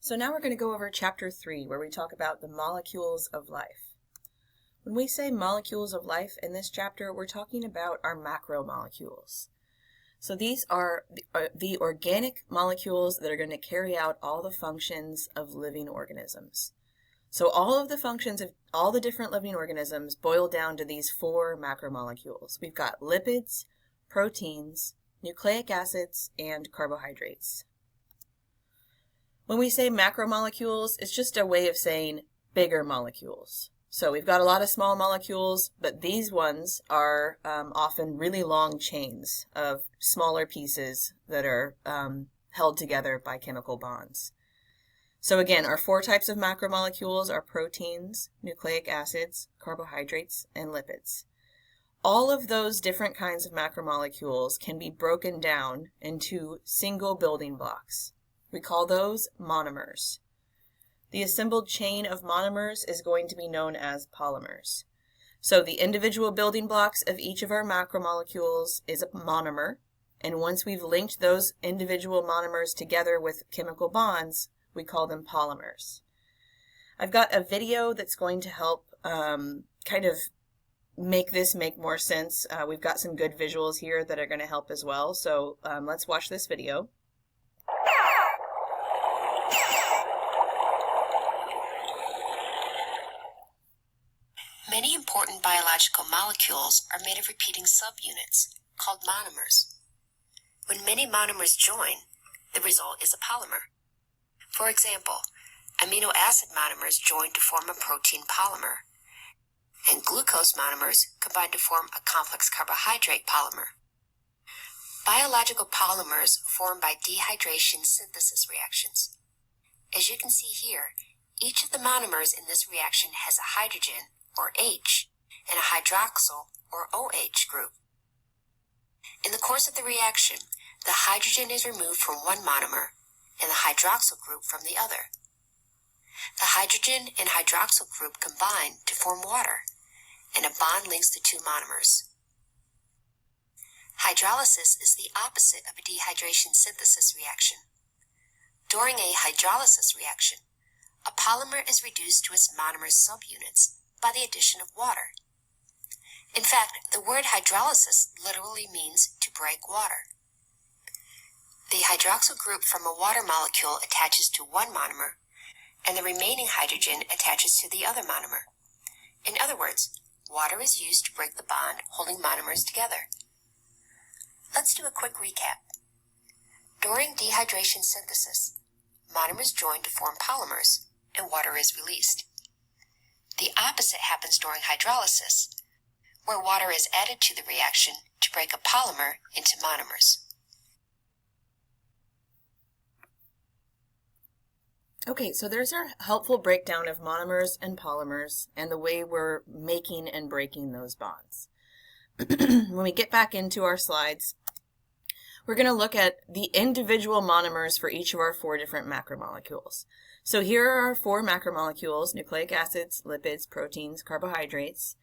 So now we're going to go over chapter 3, where we talk about the molecules of life. When we say molecules of life in this chapter, we're talking about our macromolecules. So these are the organic molecules that are going to carry out all the functions of living organisms. So all of the functions of all the different living organisms boil down to these 4 macromolecules. We've got lipids, proteins, nucleic acids, and carbohydrates. When we say macromolecules, it's just a way of saying bigger molecules. So we've got a lot of small molecules, but these ones are often really long chains of smaller pieces that are held together by chemical bonds. So again, our 4 types of macromolecules are proteins, nucleic acids, carbohydrates, and lipids. All of those different kinds of macromolecules can be broken down into single building blocks. We call those monomers. The assembled chain of monomers is going to be known as polymers. So the individual building blocks of each of our macromolecules is a monomer, and once we've linked those individual monomers together with chemical bonds, we call them polymers. I've got a video that's going to help kind of make this make more sense. We've got some good visuals here that are going to help as well, so let's watch this video. Many important biological molecules are made of repeating subunits, called monomers. When many monomers join, the result is a polymer. For example, amino acid monomers join to form a protein polymer, and glucose monomers combine to form a complex carbohydrate polymer. Biological polymers form by dehydration synthesis reactions. As you can see here, each of the monomers in this reaction has a hydrogen, or H, and a hydroxyl, or OH group. In the course of the reaction, the hydrogen is removed from one monomer and the hydroxyl group from the other. The hydrogen and hydroxyl group combine to form water, and a bond links the 2 monomers. Hydrolysis is the opposite of a dehydration synthesis reaction. During a hydrolysis reaction, a polymer is reduced to its monomer subunits by the addition of water. In fact, the word hydrolysis literally means to break water. The hydroxyl group from a water molecule attaches to one monomer, and the remaining hydrogen attaches to the other monomer. In other words, water is used to break the bond holding monomers together. Let's do a quick recap. During dehydration synthesis, monomers join to form polymers, and water is released. The opposite happens during hydrolysis, where water is added to the reaction to break a polymer into monomers. Okay, so there's our helpful breakdown of monomers and polymers and the way we're making and breaking those bonds. When we get back into our slides, we're going to look at the individual monomers for each of our 4 different macromolecules. So here are our 4 macromolecules: nucleic acids, lipids, proteins, carbohydrates.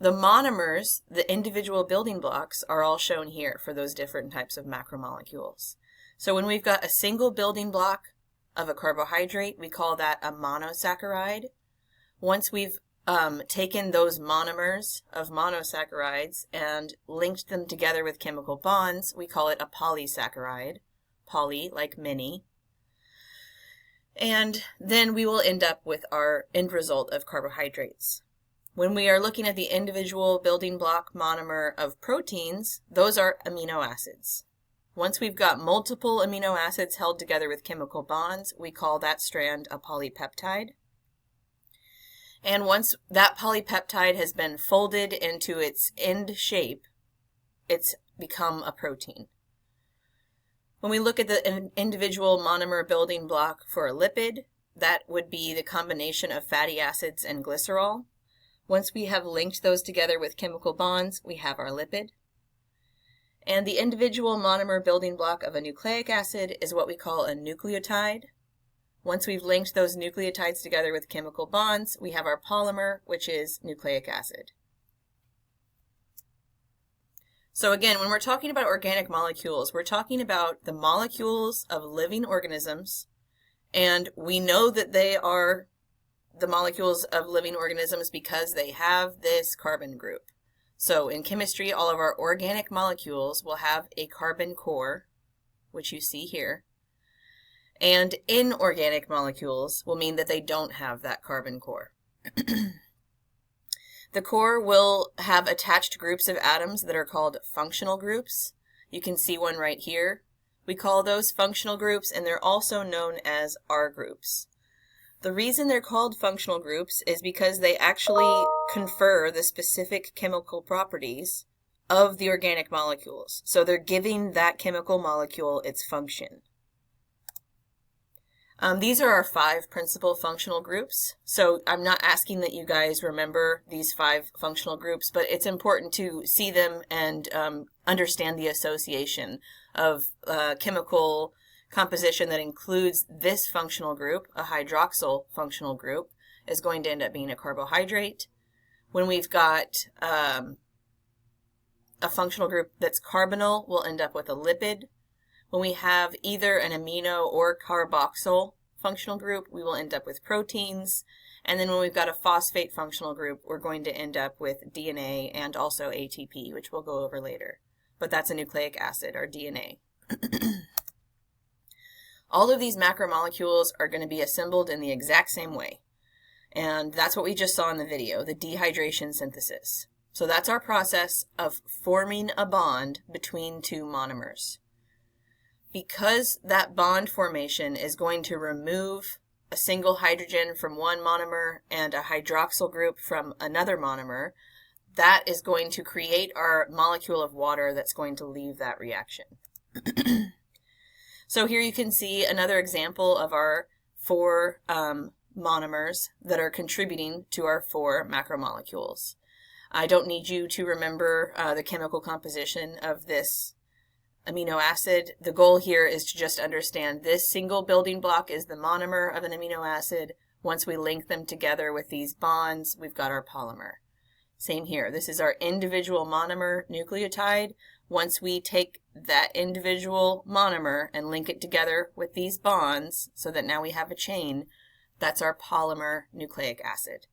The monomers, the individual building blocks, are all shown here for those different types of macromolecules. So when we've got a single building block of a carbohydrate, we call that a monosaccharide. Once we've taken those monomers of monosaccharides and linked them together with chemical bonds, we call it a polysaccharide. Poly, like many. And then we will end up with our end result of carbohydrates. When we are looking at the individual building block monomer of proteins, those are amino acids. Once we've got multiple amino acids held together with chemical bonds, we call that strand a polypeptide. And once that polypeptide has been folded into its end shape, it's become a protein. When we look at the individual monomer building block for a lipid, that would be the combination of fatty acids and glycerol. Once we have linked those together with chemical bonds, we have our lipid. And the individual monomer building block of a nucleic acid is what we call a nucleotide. Once we've linked those nucleotides together with chemical bonds, we have our polymer, which is nucleic acid. So again, when we're talking about organic molecules, we're talking about the molecules of living organisms And we know that they are the molecules of living organisms because they have this carbon group. So in chemistry, all of our organic molecules will have a carbon core, which you see here. And inorganic molecules will mean that they don't have that carbon core. The core will have attached groups of atoms that are called functional groups. You can see one right here. We call those functional groups, and they're also known as R groups. The reason they're called functional groups is because they actually confer the specific chemical properties of the organic molecules. So they're giving that chemical molecule its function. These are our 5 principal functional groups. So I'm not asking that you guys remember these 5 functional groups, but it's important to see them and understand the association of chemical composition that includes this functional group. A hydroxyl functional group is going to end up being a carbohydrate. When we've got a functional group that's carbonyl, we'll end up with a lipid. When we have either an amino or carboxyl functional group, we will end up with proteins. And then when we've got a phosphate functional group, we're going to end up with DNA and also ATP, which we'll go over later. But that's a nucleic acid, or DNA. All of these macromolecules are going to be assembled in the exact same way. And that's what we just saw in the video, the dehydration synthesis. So that's our process of forming a bond between 2 monomers. Because that bond formation is going to remove a single hydrogen from one monomer and a hydroxyl group from another monomer, that is going to create our molecule of water that's going to leave that reaction. So here you can see another example of our 4 monomers that are contributing to our 4 macromolecules. I don't need you to remember the chemical composition of this amino acid. The goal here is to just understand this single building block is the monomer of an amino acid. Once we link them together with these bonds, we've got our polymer. Same here. This is our individual monomer nucleotide. Once we take that individual monomer and link it together with these bonds so that now we have a chain, that's our polymer nucleic acid.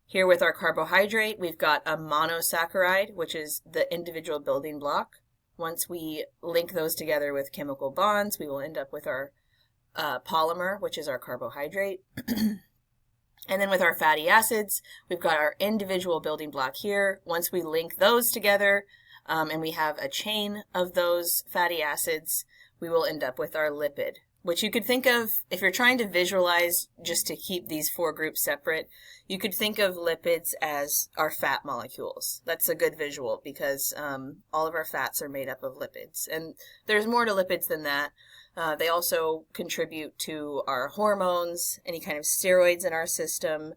Here with our carbohydrate, we've got a monosaccharide, which is the individual building block. Once we link those together with chemical bonds, we will end up with our polymer, which is our carbohydrate. And then with our fatty acids, we've got our individual building block here. Once we link those together and we have a chain of those fatty acids, we will end up with our lipid, which you could think of, if you're trying to visualize just to keep these 4 groups separate, you could think of lipids as our fat molecules. That's a good visual because all of our fats are made up of lipids. And there's more to lipids than that. They also contribute to our hormones, any kind of steroids in our system,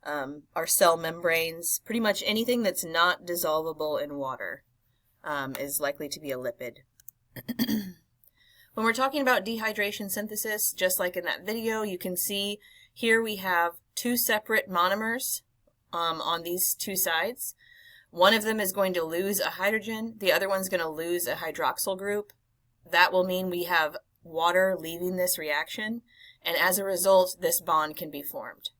our cell membranes. Pretty much anything that's not dissolvable in water is likely to be a lipid. When we're talking about dehydration synthesis, just like in that video, you can see here we have 2 separate monomers on these 2 sides. One of them is going to lose a hydrogen. The other one's going to lose a hydroxyl group. That will mean we have water leaving this reaction, and as a result, this bond can be formed.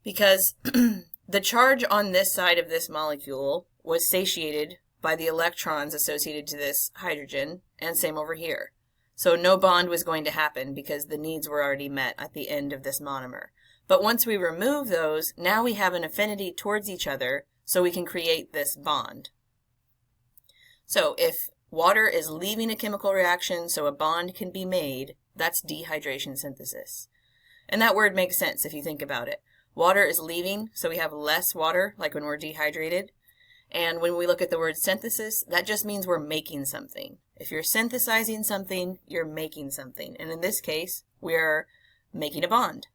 Because the charge on this side of this molecule was satiated by the electrons associated to this hydrogen, and same over here. So no bond was going to happen because the needs were already met at the end of this monomer. But once we remove those, now we have an affinity towards each other, so we can create this bond. So if water is leaving a chemical reaction so a bond can be made, that's dehydration synthesis. And that word makes sense if you think about it. Water is leaving, so we have less water, like when we're dehydrated. And when we look at the word synthesis, that just means we're making something. If you're synthesizing something, you're making something. And in this case, we're making a bond.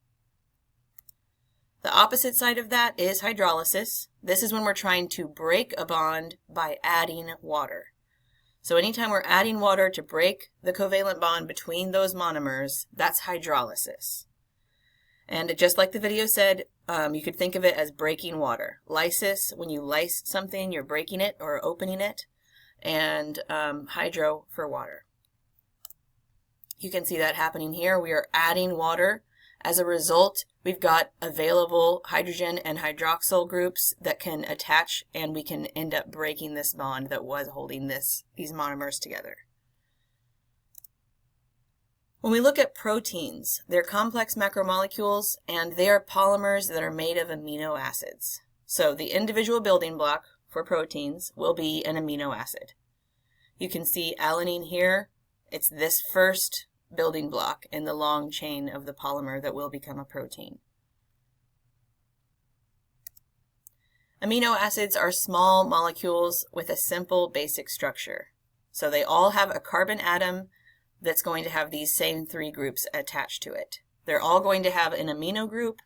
The opposite side of that is hydrolysis. This is when we're trying to break a bond by adding water. So anytime we're adding water to break the covalent bond between those monomers, that's hydrolysis. And just like the video said, you could think of it as breaking water. Lysis, when you lyse something, you're breaking it or opening it. And hydro for water. You can see that happening here. We are adding water. As a result, we've got available hydrogen and hydroxyl groups that can attach, and we can end up breaking this bond that was holding these monomers together. When we look at proteins, they're complex macromolecules, and they are polymers that are made of amino acids. So the individual building block for proteins will be an amino acid. You can see alanine here. It's this first building block in the long chain of the polymer that will become a protein. Amino acids are small molecules with a simple basic structure. So they all have a carbon atom that's going to have these same three groups attached to it. They're all going to have an amino group,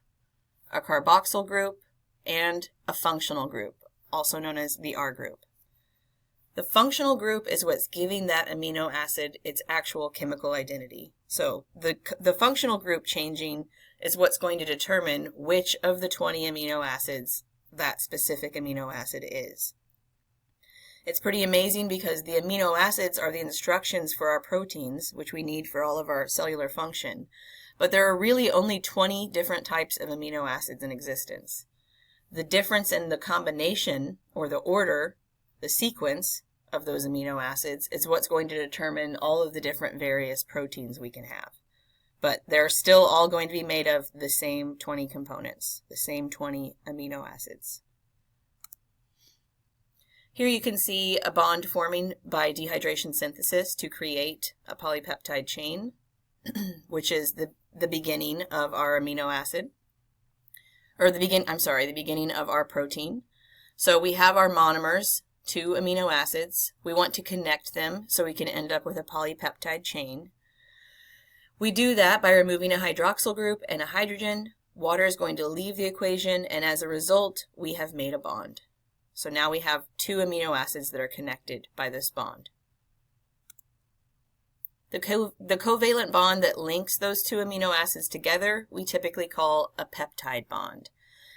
a carboxyl group, and a functional group, also known as the R group. The functional group is what's giving that amino acid its actual chemical identity. So the functional group changing is what's going to determine which of the 20 amino acids that specific amino acid is. It's pretty amazing because the amino acids are the instructions for our proteins, which we need for all of our cellular function. But there are really only 20 different types of amino acids in existence. The difference in the combination, or the order, the sequence of those amino acids is what's going to determine all of the different various proteins we can have. But they're still all going to be made of the same 20 components, the same 20 amino acids. Here you can see a bond forming by dehydration synthesis to create a polypeptide chain, which is the beginning of our amino acid, or the beginning of our protein. So we have our monomers, 2 amino acids. We want to connect them so we can end up with a polypeptide chain. We do that by removing a hydroxyl group and a hydrogen. Water is going to leave the equation, and as a result, we have made a bond. So now we have 2 amino acids that are connected by this bond. The covalent bond that links those 2 amino acids together, we typically call a peptide bond.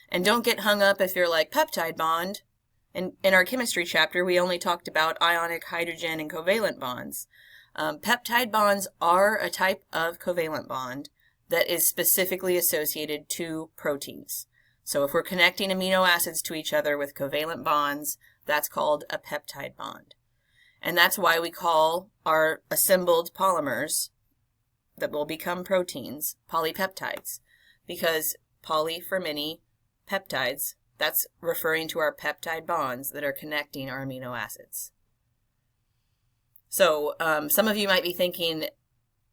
And don't get hung up if you're like, peptide bond. In our chemistry chapter, we only talked about ionic hydrogen and covalent bonds. Peptide bonds are a type of covalent bond that is specifically associated to proteins. So if we're connecting amino acids to each other with covalent bonds, that's called a peptide bond. And that's why we call our assembled polymers that will become proteins polypeptides, because poly for many, peptides, that's referring to our peptide bonds that are connecting our amino acids. So some of you might be thinking,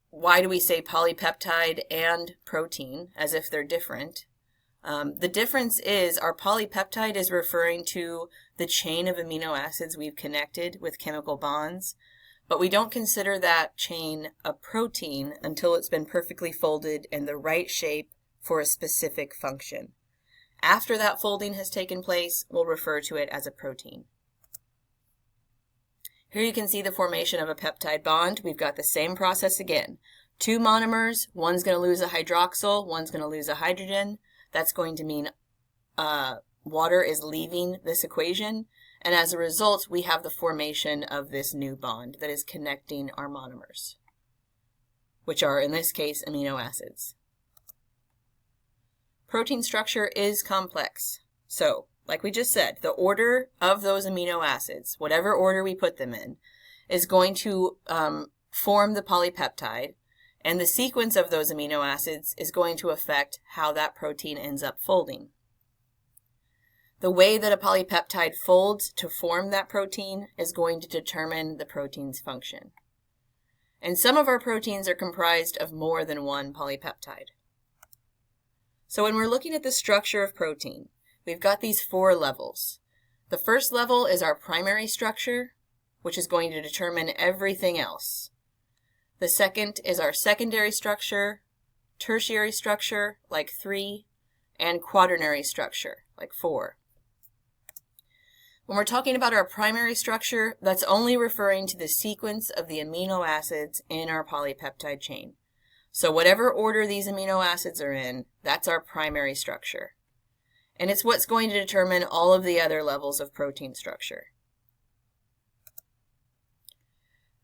why do we say polypeptide and protein as if they're different? The difference is our polypeptide is referring to the chain of amino acids we've connected with chemical bonds, but we don't consider that chain a protein until it's been perfectly folded in the right shape for a specific function. After that folding has taken place, we'll refer to it as a protein. Here you can see the formation of a peptide bond. We've got the same process again. 2 monomers, one's going to lose a hydroxyl, one's going to lose a hydrogen. That's going to mean water is leaving this equation, and as a result, we have the formation of this new bond that is connecting our monomers, which are, in this case, amino acids. Protein structure is complex. So, like we just said, the order of those amino acids, whatever order we put them in, is going to form the polypeptide, and the sequence of those amino acids is going to affect how that protein ends up folding. The way that a polypeptide folds to form that protein is going to determine the protein's function. And some of our proteins are comprised of more than one polypeptide. So when we're looking at the structure of protein, we've got these 4 levels. The first level is our primary structure, which is going to determine everything else. The second is our secondary structure, tertiary structure, like 3, and quaternary structure, like 4. When we're talking about our primary structure, that's only referring to the sequence of the amino acids in our polypeptide chain. So whatever order these amino acids are in, that's our primary structure. And it's what's going to determine all of the other levels of protein structure.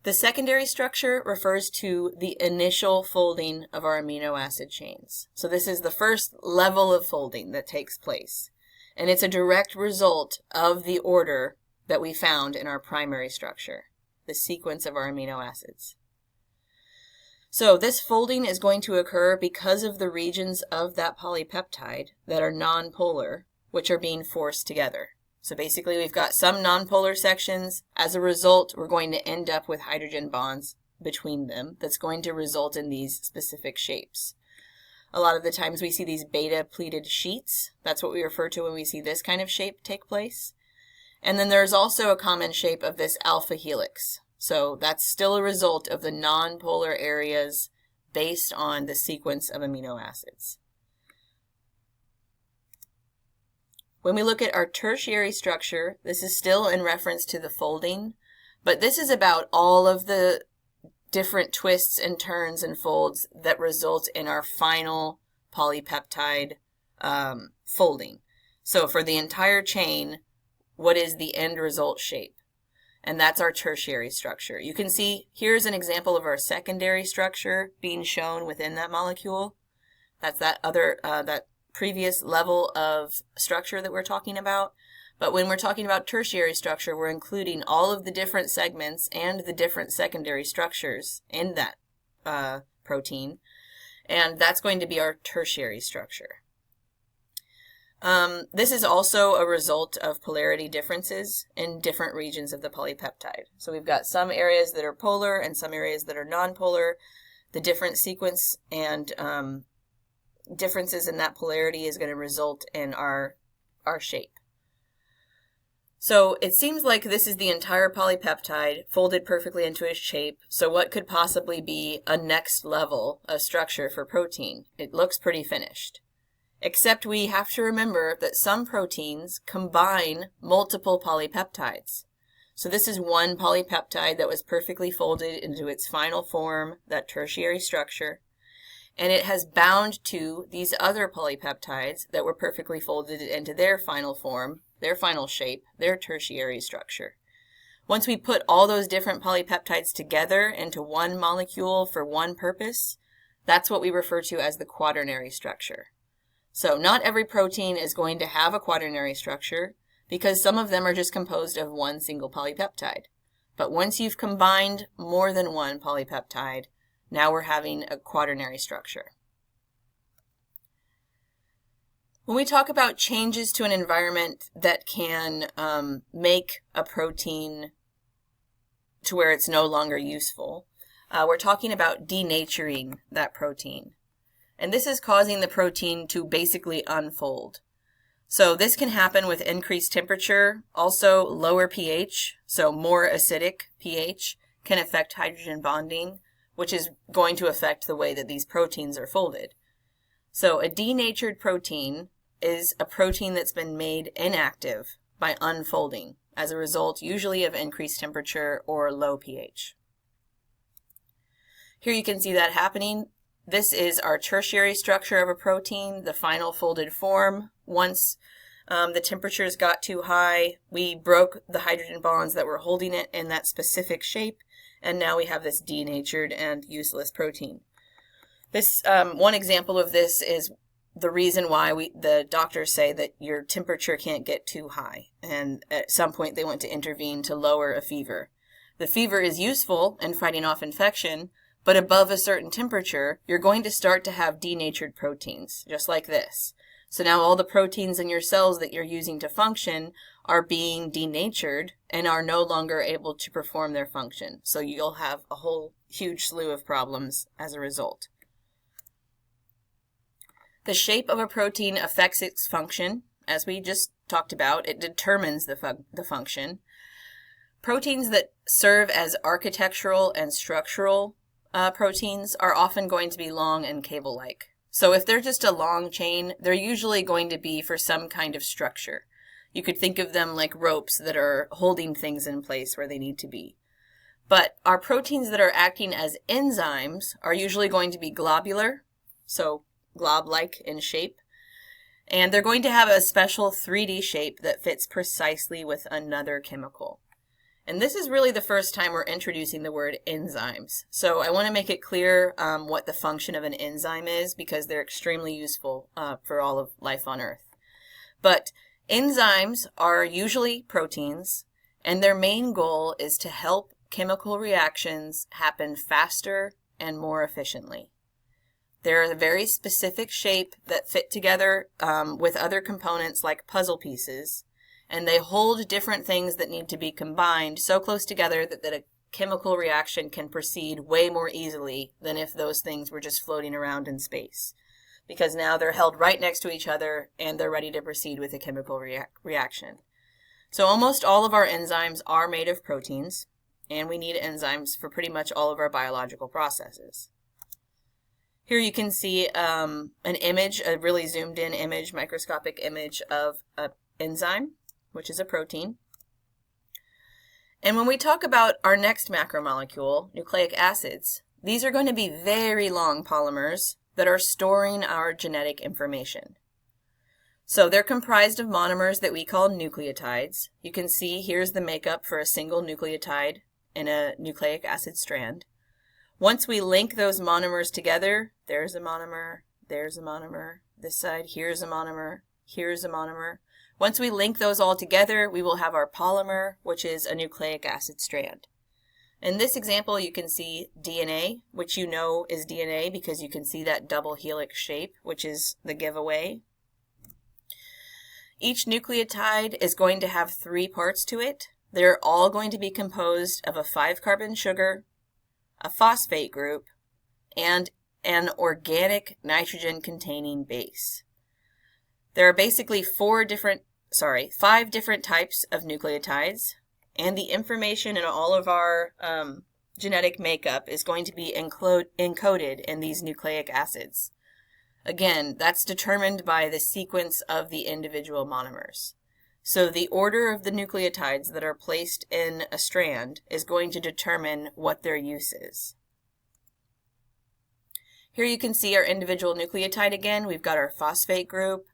The secondary structure refers to the initial folding of our amino acid chains. So this is the first level of folding that takes place. And it's a direct result of the order that we found in our primary structure, the sequence of our amino acids. So this folding is going to occur because of the regions of that polypeptide that are nonpolar, which are being forced together. So basically we've got some nonpolar sections. As a result, we're going to end up with hydrogen bonds between them that's going to result in these specific shapes. A lot of the times we see these beta pleated sheets. That's what we refer to when we see this kind of shape take place. And then there's also a common shape of this alpha helix. So that's still a result of the nonpolar areas based on the sequence of amino acids. When we look at our tertiary structure, this is still in reference to the folding, but this is about all of the different twists and turns and folds that result in our final polypeptide folding. So for the entire chain, what is the end result shape? And that's our tertiary structure. You can see here's an example of our secondary structure being shown within that molecule. That's that previous level of structure that we're talking about. But when we're talking about tertiary structure, we're including all of the different segments and the different secondary structures in that protein. And that's going to be our tertiary structure. This is also a result of polarity differences in different regions of the polypeptide. So we've got some areas that are polar and some areas that are nonpolar. The different sequence and differences in that polarity is going to result in our shape. So it seems like this is the entire polypeptide folded perfectly into a shape. So what could possibly be a next level of structure for protein? It looks pretty finished. Except we have to remember that some proteins combine multiple polypeptides. So this is one polypeptide that was perfectly folded into its final form, that tertiary structure. And it has bound to these other polypeptides that were perfectly folded into their final form, their final shape, their tertiary structure. Once we put all those different polypeptides together into one molecule for one purpose, that's what we refer to as the quaternary structure. So not every protein is going to have a quaternary structure because some of them are just composed of one single polypeptide. But once you've combined more than one polypeptide, now we're having a quaternary structure. When we talk about changes to an environment that can make a protein to where it's no longer useful, we're talking about denaturing that protein. And this is causing the protein to basically unfold. So this can happen with increased temperature, also lower pH, so more acidic pH can affect hydrogen bonding, which is going to affect the way that these proteins are folded. So a denatured protein is a protein that's been made inactive by unfolding as a result usually of increased temperature or low pH. Here you can see that happening. This is our tertiary structure of a protein, the final folded form. Once the temperatures got too high, we broke the hydrogen bonds that were holding it in that specific shape, and now we have this denatured and useless protein. This one example of this is the reason why the doctors say that your temperature can't get too high, and at some point they want to intervene to lower a fever. The fever is useful in fighting off infection, but above a certain temperature, you're going to start to have denatured proteins, just like this. So now all the proteins in your cells that you're using to function are being denatured and are no longer able to perform their function. So you'll have a whole huge slew of problems as a result. The shape of a protein affects its function. As we just talked about, it determines the function. Proteins that serve as architectural and structural proteins are often going to be long and cable-like. So if they're just a long chain, they're usually going to be for some kind of structure. You could think of them like ropes that are holding things in place where they need to be. But our proteins that are acting as enzymes are usually going to be globular, so glob-like in shape, and they're going to have a special 3D shape that fits precisely with another chemical. And this is really the first time we're introducing the word enzymes. So I want to make it clear what the function of an enzyme is, because they're extremely useful for all of life on Earth. But enzymes are usually proteins, and their main goal is to help chemical reactions happen faster and more efficiently. They're a very specific shape that fit together with other components like puzzle pieces, and they hold different things that need to be combined so close together that a chemical reaction can proceed way more easily than if those things were just floating around in space. Because now they're held right next to each other and they're ready to proceed with a chemical reaction. So almost all of our enzymes are made of proteins, and we need enzymes for pretty much all of our biological processes. Here you can see an image, a really zoomed in image, microscopic image of an enzyme, which is a protein. And when we talk about our next macromolecule, nucleic acids, these are going to be very long polymers that are storing our genetic information. So they're comprised of monomers that we call nucleotides. You can see here's the makeup for a single nucleotide in a nucleic acid strand. Once we link those monomers together, there's a monomer, there's a monomer, this side, here's a monomer, here's a monomer. Once we link those all together, we will have our polymer, which is a nucleic acid strand. In this example, you can see DNA, which you know is DNA because you can see that double helix shape, which is the giveaway. Each nucleotide is going to have 3 parts to it. They're all going to be composed of a 5-carbon sugar, a phosphate group, and an organic nitrogen-containing base. There are basically 5 different types of nucleotides, and the information in all of our genetic makeup is going to be encoded in these nucleic acids. Again, that's determined by the sequence of the individual monomers. So the order of the nucleotides that are placed in a strand is going to determine what their use is. Here you can see our individual nucleotide again. We've got our phosphate group,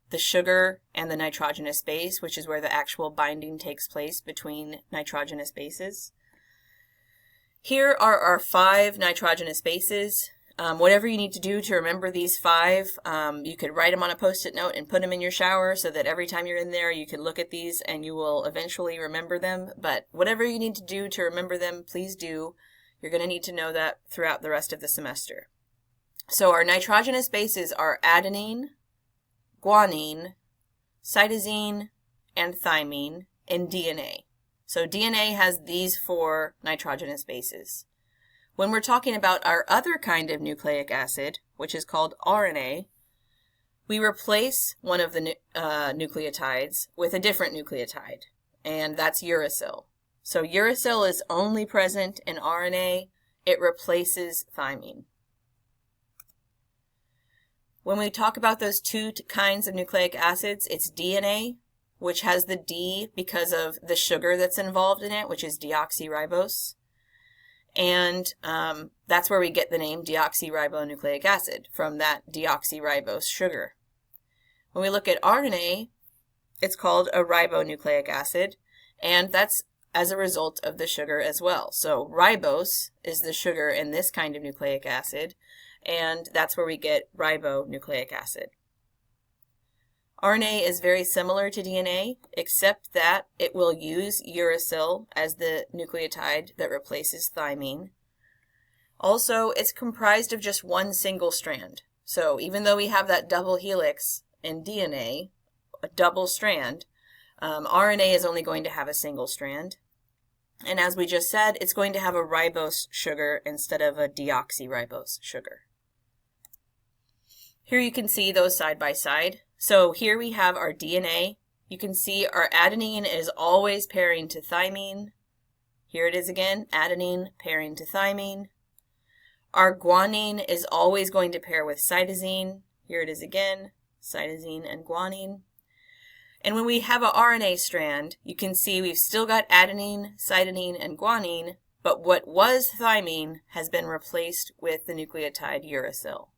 the sugar, and the nitrogenous base, which is where the actual binding takes place between nitrogenous bases. Here are our 5 nitrogenous bases. Whatever you need to do to remember these 5, you could write them on a Post-it note and put them in your shower so that every time you're in there you can look at these and you will eventually remember them. But whatever you need to do to remember them, please do. You're going to need to know that throughout the rest of the semester. So our nitrogenous bases are adenine, guanine, cytosine, and thymine in DNA. So DNA has these 4 nitrogenous bases. When we're talking about our other kind of nucleic acid, which is called RNA, we replace one of the nucleotides with a different nucleotide, and that's uracil. So uracil is only present in RNA. It replaces thymine. When we talk about those 2 kinds of nucleic acids, it's DNA, which has the D because of the sugar that's involved in it, which is deoxyribose. And that's where we get the name deoxyribonucleic acid, from that deoxyribose sugar. When we look at RNA, it's called a ribonucleic acid, and that's as a result of the sugar as well. So ribose is the sugar in this kind of nucleic acid, and that's where we get ribonucleic acid. RNA is very similar to DNA, except that it will use uracil as the nucleotide that replaces thymine. Also, it's comprised of just one single strand. So even though we have that double helix in DNA, a double strand, RNA is only going to have a single strand. And as we just said, it's going to have a ribose sugar instead of a deoxyribose sugar. Here you can see those side by side. So here we have our DNA. You can see our adenine is always pairing to thymine. Here it is again, adenine pairing to thymine. Our guanine is always going to pair with cytosine. Here it is again, cytosine and guanine. And when we have a RNA strand, you can see we've still got adenine, cytosine, and guanine, but what was thymine has been replaced with the nucleotide uracil.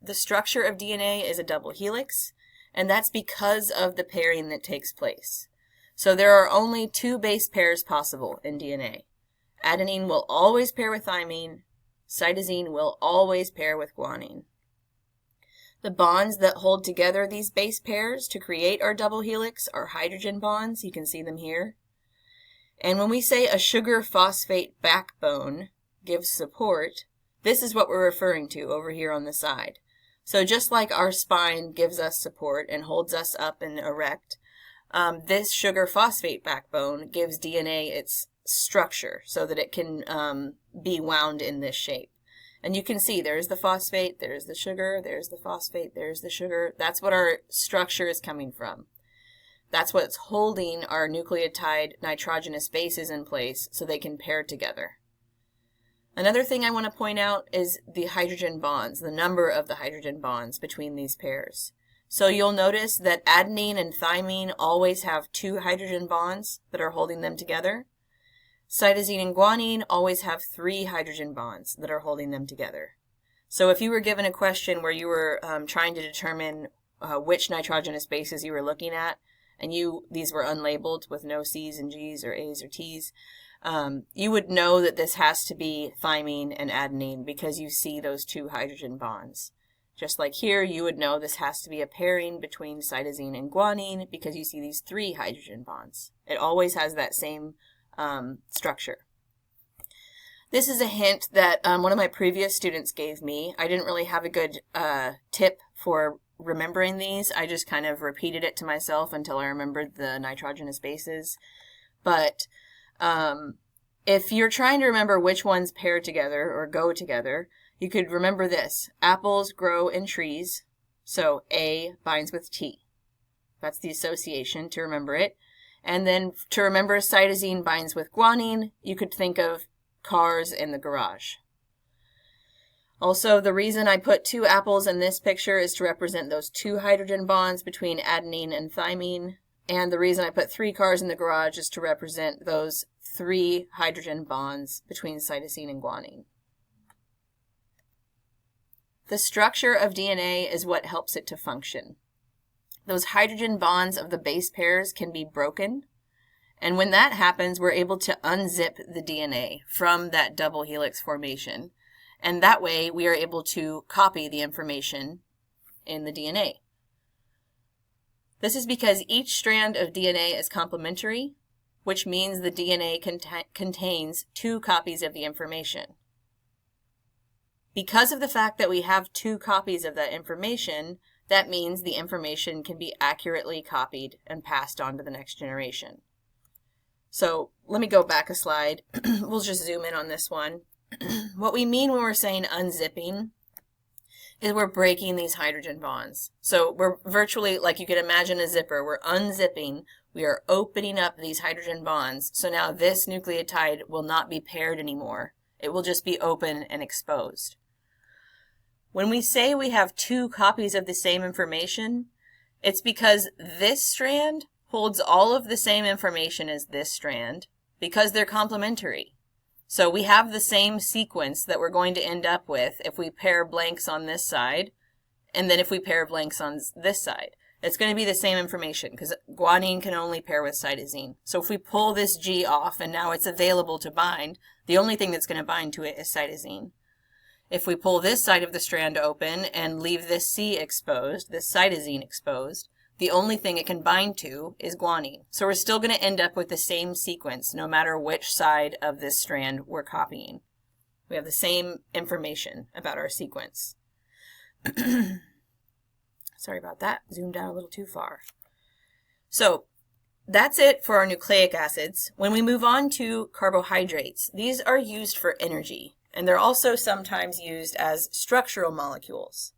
The structure of DNA is a double helix, and that's because of the pairing that takes place. So there are only two base pairs possible in DNA. Adenine will always pair with thymine. Cytosine will always pair with guanine. The bonds that hold together these base pairs to create our double helix are hydrogen bonds. You can see them here. And when we say a sugar phosphate backbone gives support, this is what we're referring to over here on the side. So just like our spine gives us support and holds us up and erect, this sugar phosphate backbone gives DNA its structure so that it can be wound in this shape. And you can see there's the phosphate, there's the sugar, there's the phosphate, there's the sugar. That's what our structure is coming from. That's what's holding our nucleotide nitrogenous bases in place so they can pair together. Another thing I want to point out is the hydrogen bonds, the number of the hydrogen bonds between these pairs. So you'll notice that adenine and thymine always have two hydrogen bonds that are holding them together. Cytosine and guanine always have three hydrogen bonds that are holding them together. So if you were given a question where you were trying to determine which nitrogenous bases you were looking at, and these were unlabeled with no C's and G's or A's or T's, you would know that this has to be thymine and adenine because you see those two hydrogen bonds. Just like here, you would know this has to be a pairing between cytosine and guanine because you see these three hydrogen bonds. It always has that same structure. This is a hint that one of my previous students gave me. I didn't really have a good tip for remembering these. I just kind of repeated it to myself until I remembered the nitrogenous bases. But if you're trying to remember which ones pair together or go together, you could remember this. Apples grow in trees, so A binds with T. That's the association to remember it. And then to remember cytosine binds with guanine, you could think of cars in the garage. Also, the reason I put two apples in this picture is to represent those two hydrogen bonds between adenine and thymine. And the reason I put three cars in the garage is to represent those three hydrogen bonds between cytosine and guanine. The structure of DNA is what helps it to function. Those hydrogen bonds of the base pairs can be broken. And when that happens, we're able to unzip the DNA from that double helix formation. And that way, we are able to copy the information in the DNA. This is because each strand of DNA is complementary, which means the DNA contains two copies of the information. Because of the fact that we have two copies of that information, that means the information can be accurately copied and passed on to the next generation. So let me go back a slide. We'll just zoom in on this one. What we mean when we're saying unzipping is we're breaking these hydrogen bonds. So we're virtually, like you could imagine a zipper, we're unzipping, we are opening up these hydrogen bonds. So now this nucleotide will not be paired anymore. It will just be open and exposed. When we say we have two copies of the same information, it's because this strand holds all of the same information as this strand because they're complementary. So we have the same sequence that we're going to end up with if we pair blanks on this side, and then if we pair blanks on this side. It's going to be the same information because guanine can only pair with cytosine. So if we pull this G off and now it's available to bind, the only thing that's going to bind to it is cytosine. If we pull this side of the strand open and leave this C exposed, this cytosine exposed, the only thing it can bind to is guanine. So we're still going to end up with the same sequence no matter which side of this strand we're copying. We have the same information about our sequence. Sorry about that. Zoomed down a little too far. So that's it for our nucleic acids. When we move on to carbohydrates, these are used for energy, and they're also sometimes used as structural molecules.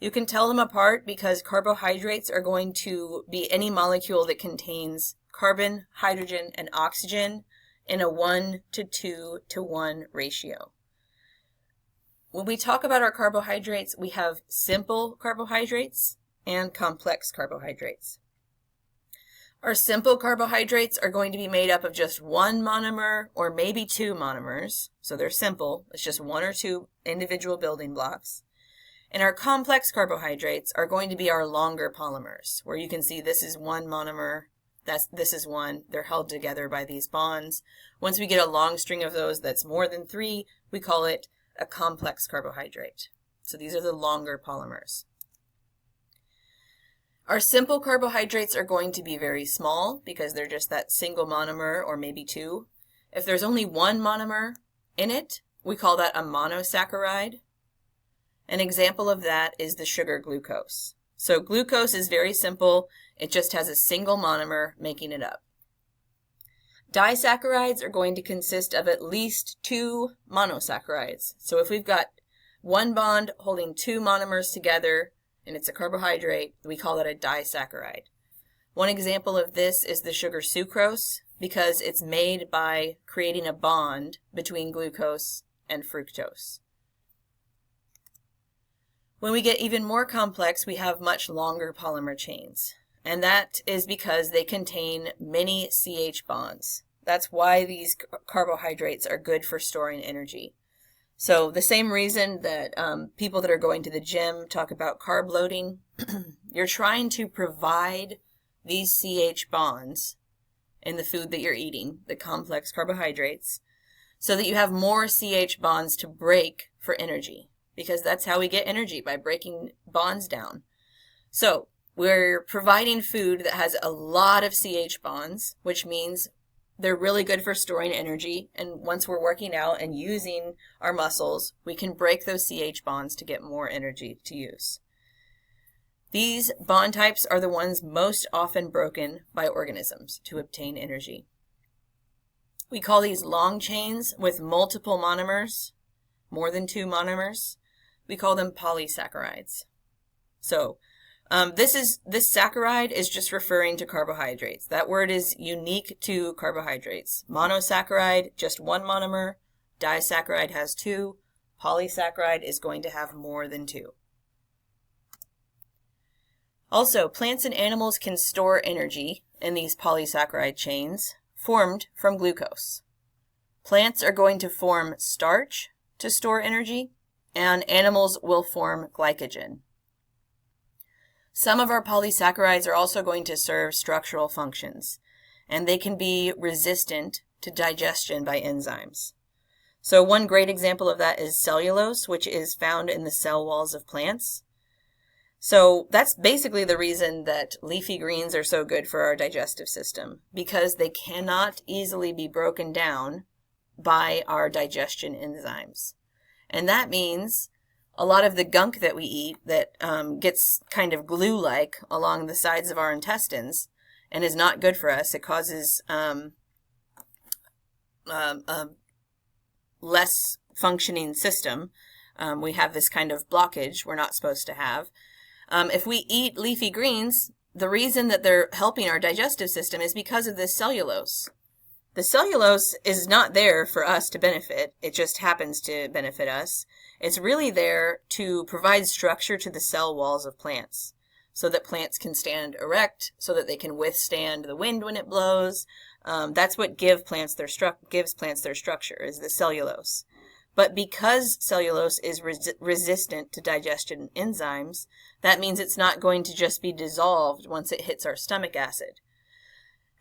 You can tell them apart because carbohydrates are going to be any molecule that contains carbon, hydrogen, and oxygen in a 1:2:1 ratio. When we talk about our carbohydrates, we have simple carbohydrates and complex carbohydrates. Our simple carbohydrates are going to be made up of just one monomer or maybe two monomers. So they're simple. It's just one or two individual building blocks. And our complex carbohydrates are going to be our longer polymers, where you can see this is one monomer, This is one. They're held together by these bonds. Once we get a long string of those that's more than 3, we call it a complex carbohydrate. So these are the longer polymers. Our simple carbohydrates are going to be very small because they're just that single monomer or maybe 2. If there's only one monomer in it, we call that a monosaccharide. An example of that is the sugar glucose. So glucose is very simple. It just has a single monomer making it up. Disaccharides are going to consist of at least 2 monosaccharides. So if we've got one bond holding 2 monomers together and it's a carbohydrate, we call that a disaccharide. One example of this is the sugar sucrose because it's made by creating a bond between glucose and fructose. When we get even more complex, we have much longer polymer chains, and that is because they contain many CH bonds. That's why these carbohydrates are good for storing energy. So the same reason that people that are going to the gym talk about carb loading, you're trying to provide these CH bonds in the food that you're eating, the complex carbohydrates, so that you have more CH bonds to break for energy. Because that's how we get energy, by breaking bonds down. So we're providing food that has a lot of CH bonds, which means they're really good for storing energy. And once we're working out and using our muscles, we can break those CH bonds to get more energy to use. These bond types are the ones most often broken by organisms to obtain energy. We call these long chains with multiple monomers, more than 2 monomers. We call them polysaccharides. So this saccharide is just referring to carbohydrates. That word is unique to carbohydrates. Monosaccharide, just 1 monomer. Disaccharide has 2. Polysaccharide is going to have more than 2. Also, plants and animals can store energy in these polysaccharide chains formed from glucose. Plants are going to form starch to store energy, and animals will form glycogen. Some of our polysaccharides are also going to serve structural functions, and they can be resistant to digestion by enzymes. So one great example of that is cellulose, which is found in the cell walls of plants. So that's basically the reason that leafy greens are so good for our digestive system, because they cannot easily be broken down by our digestion enzymes. And that means a lot of the gunk that we eat that gets kind of glue-like along the sides of our intestines and is not good for us. It causes less functioning system. We have this kind of blockage we're not supposed to have. If we eat leafy greens, the reason that they're helping our digestive system is because of this cellulose. The cellulose is not there for us to benefit. It just happens to benefit us. It's really there to provide structure to the cell walls of plants so that plants can stand erect, so that they can withstand the wind when it blows. That's what gives plants their structure, is the cellulose. But because cellulose is resistant to digestion enzymes, that means it's not going to just be dissolved once it hits our stomach acid.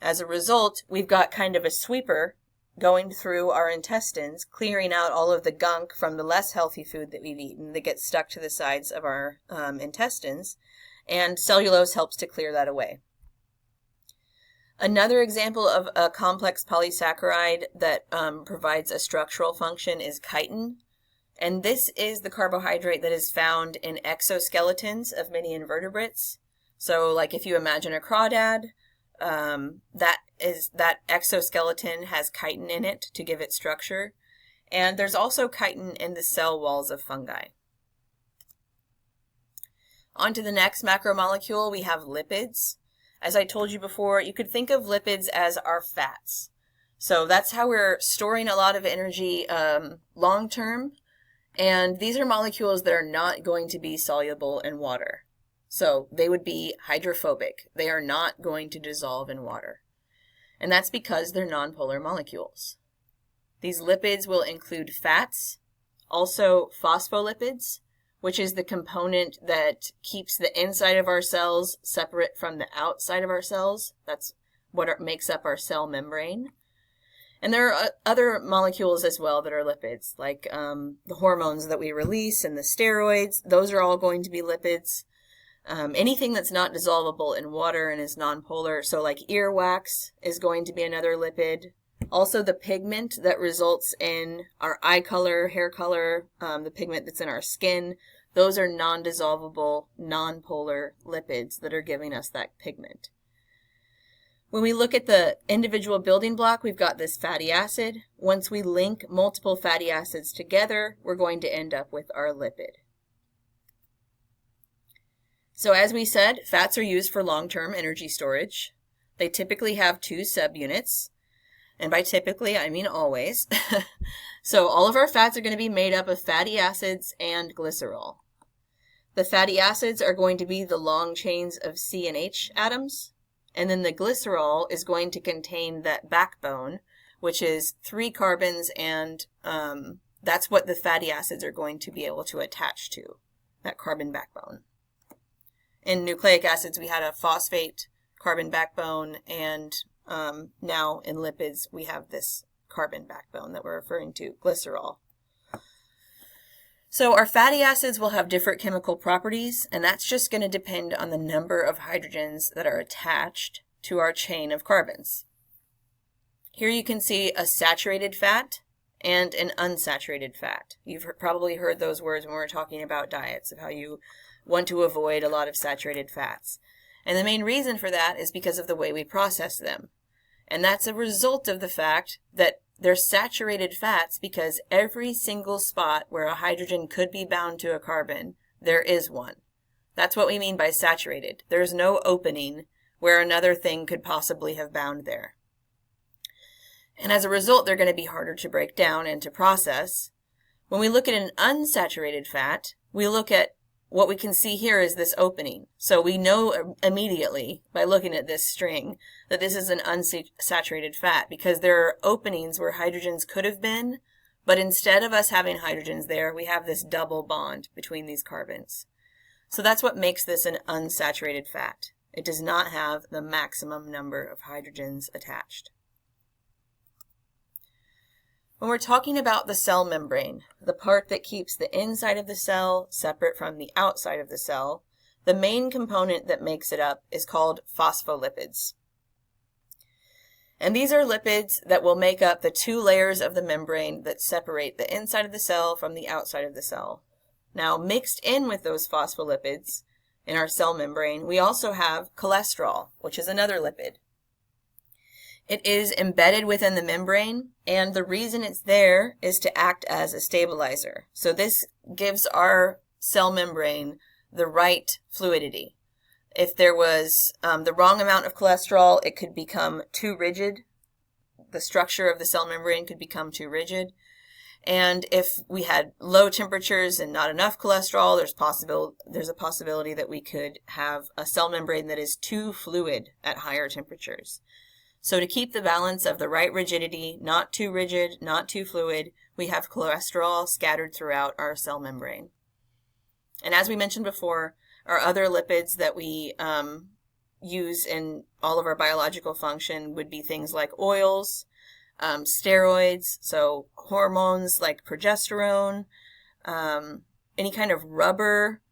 As a result, we've got kind of a sweeper going through our intestines, clearing out all of the gunk from the less healthy food that we've eaten that gets stuck to the sides of our intestines, and cellulose helps to clear that away. Another example of a complex polysaccharide that provides a structural function is chitin, and this is the carbohydrate that is found in exoskeletons of many invertebrates. So like if you imagine a crawdad, that exoskeleton has chitin in it to give it structure. And there's also chitin in the cell walls of fungi. On to the next macromolecule, we have lipids. As I told you before, you could think of lipids as our fats. So that's how we're storing a lot of energy long term. And these are molecules that are not going to be soluble in water. So they would be hydrophobic. They are not going to dissolve in water. And that's because they're nonpolar molecules. These lipids will include fats, also phospholipids, which is the component that keeps the inside of our cells separate from the outside of our cells. That's makes up our cell membrane. And there are other molecules as well that are lipids, like the hormones that we release and the steroids. Those are all going to be lipids. Anything that's not dissolvable in water and is nonpolar, so like earwax is going to be another lipid. Also the pigment that results in our eye color, hair color, the pigment that's in our skin, those are non-dissolvable, nonpolar lipids that are giving us that pigment. When we look at the individual building block, we've got this fatty acid. Once we link multiple fatty acids together, we're going to end up with our lipid. So as we said, fats are used for long-term energy storage. They typically have 2 subunits. And by typically, I mean always. So all of our fats are going to be made up of fatty acids and glycerol. The fatty acids are going to be the long chains of C and H atoms. And then the glycerol is going to contain that backbone, which is 3 carbons, and that's what the fatty acids are going to be able to attach to, that carbon backbone. In nucleic acids, we had a phosphate carbon backbone, and now in lipids, we have this carbon backbone that we're referring to, glycerol. So our fatty acids will have different chemical properties, and that's just going to depend on the number of hydrogens that are attached to our chain of carbons. Here you can see a saturated fat and an unsaturated fat. You've probably heard those words when we're talking about diets, of how you want to avoid a lot of saturated fats. And the main reason for that is because of the way we process them. And that's a result of the fact that they're saturated fats because every single spot where a hydrogen could be bound to a carbon, there is one. That's what we mean by saturated. There's no opening where another thing could possibly have bound there. And as a result, they're going to be harder to break down and to process. When we look at an unsaturated fat, we look at what we can see here is this opening. So we know immediately by looking at this string that this is an unsaturated fat because there are openings where hydrogens could have been, but instead of us having hydrogens there, we have this double bond between these carbons. So that's what makes this an unsaturated fat. It does not have the maximum number of hydrogens attached. When we're talking about the cell membrane, the part that keeps the inside of the cell separate from the outside of the cell, the main component that makes it up is called phospholipids. And these are lipids that will make up the 2 layers of the membrane that separate the inside of the cell from the outside of the cell. Now, mixed in with those phospholipids in our cell membrane, we also have cholesterol, which is another lipid. It is embedded within the membrane, and the reason it's there is to act as a stabilizer. So this gives our cell membrane the right fluidity. If there was the wrong amount of cholesterol, it could become too rigid. The structure of the cell membrane could become too rigid. And if we had low temperatures and not enough cholesterol, there's a possibility that we could have a cell membrane that is too fluid at higher temperatures. So to keep the balance of the right rigidity, not too rigid, not too fluid, we have cholesterol scattered throughout our cell membrane. And as we mentioned before, our other lipids that we use in all of our biological function would be things like oils, steroids, so hormones like progesterone, any kind of rubber,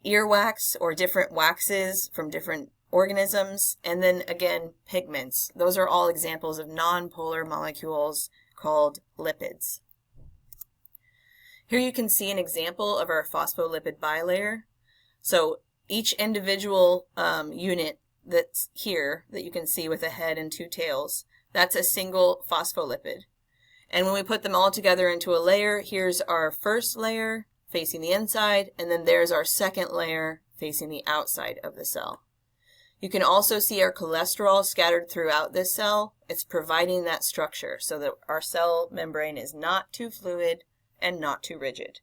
earwax, or different waxes from different organisms, and then again, pigments. Those are all examples of nonpolar molecules called lipids. Here you can see an example of our phospholipid bilayer. So each individual unit that's here that you can see with a head and 2 tails, that's a single phospholipid. And when we put them all together into a layer, here's our first layer facing the inside, and then there's our second layer facing the outside of the cell. You can also see our cholesterol scattered throughout this cell. It's providing that structure so that our cell membrane is not too fluid and not too rigid.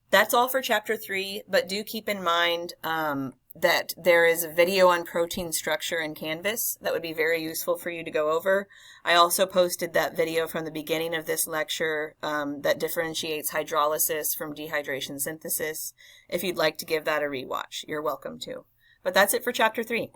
That's all for chapter 3, but do keep in mind that there is a video on protein structure in Canvas that would be very useful for you to go over. I also posted that video from the beginning of this lecture that differentiates hydrolysis from dehydration synthesis. If you'd like to give that a rewatch, you're welcome to. But that's it for chapter 3.